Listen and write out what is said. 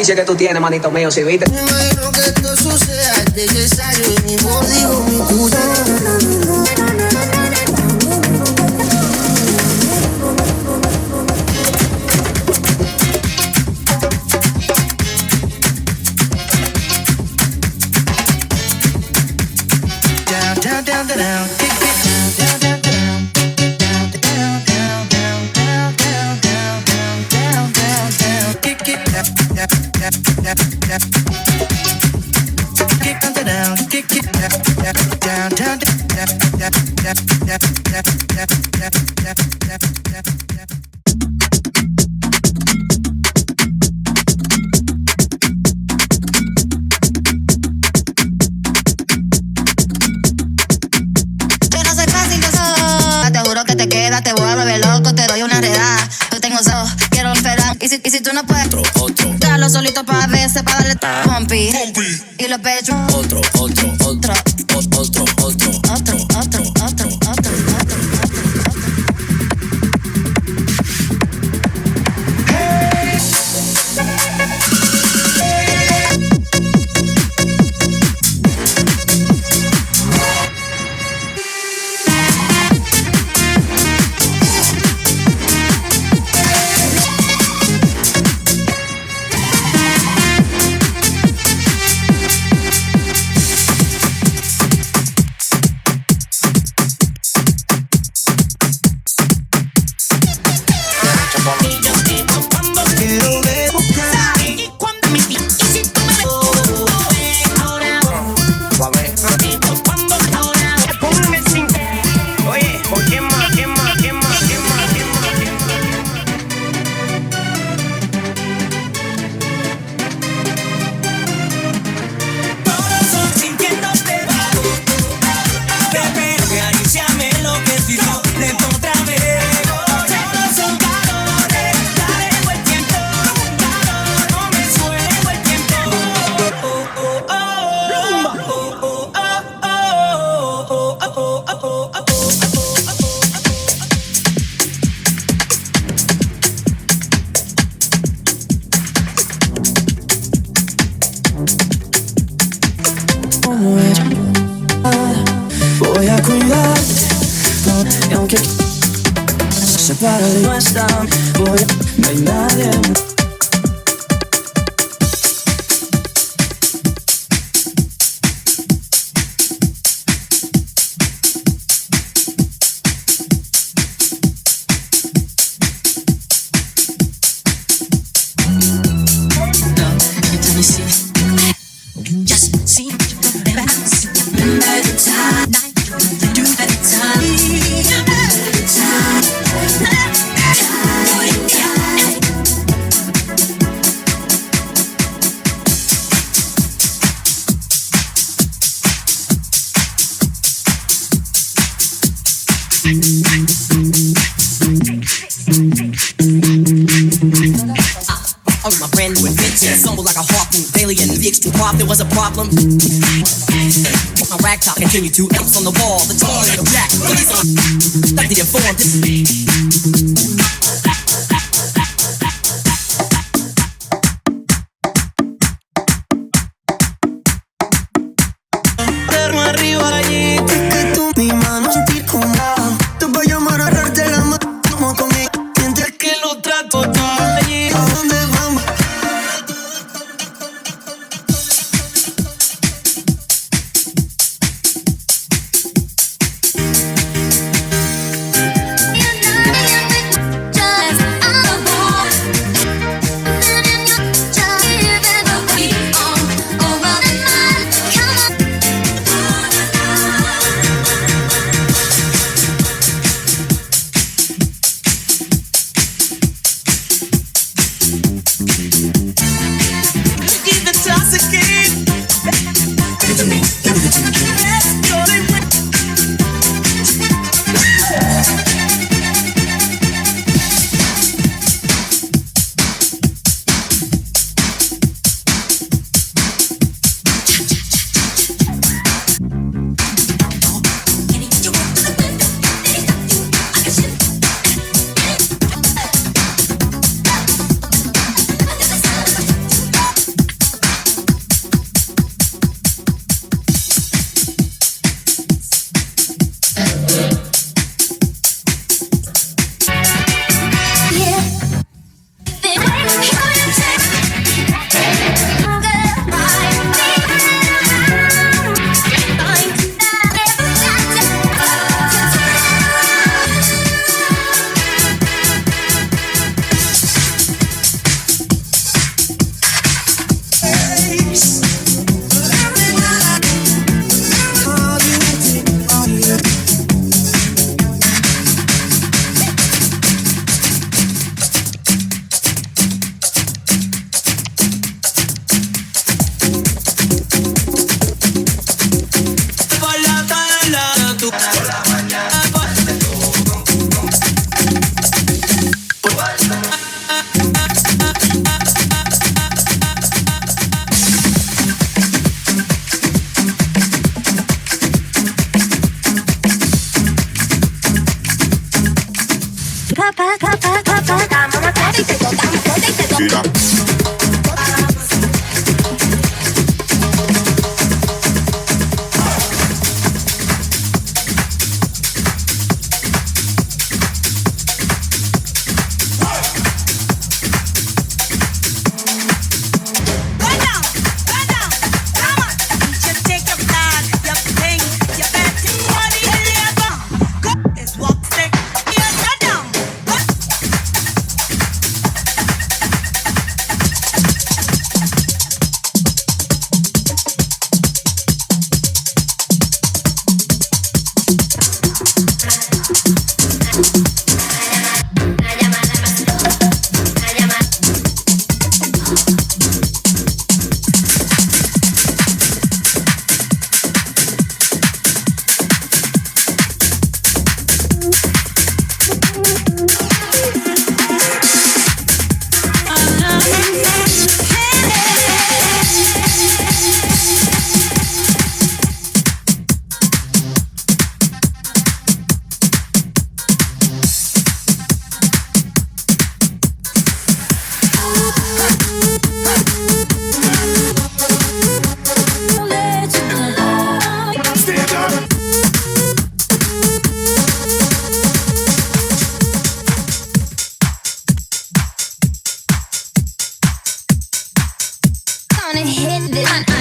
fetiche que tú tienes, manito mío, si viste. Me imagino que esto suceda, es necesario, ni modo digo mi puta. Te voy a volver loco, te doy una redada. Yo tengo so, quiero esperar. Y si tú no puedes, otro. Dalo solito para veces, para darle pompi. Y los pechos. Otro. Voy a cuidarte, y aunque separa de nuestra, no hay nadie. My brand new invention, stumbled like a harpoon daily in the extreme pop. There was a problem. My rag top continued to apes on the wall. The toy and the jack, police on. Stuck the informed. Arriba allí, que tú mi mano sentir como te voy a llamar a agarrarte la mano como con él. Mientras que lo trato todo allí. ¿A dónde vamos? Tira. Gonna hit this.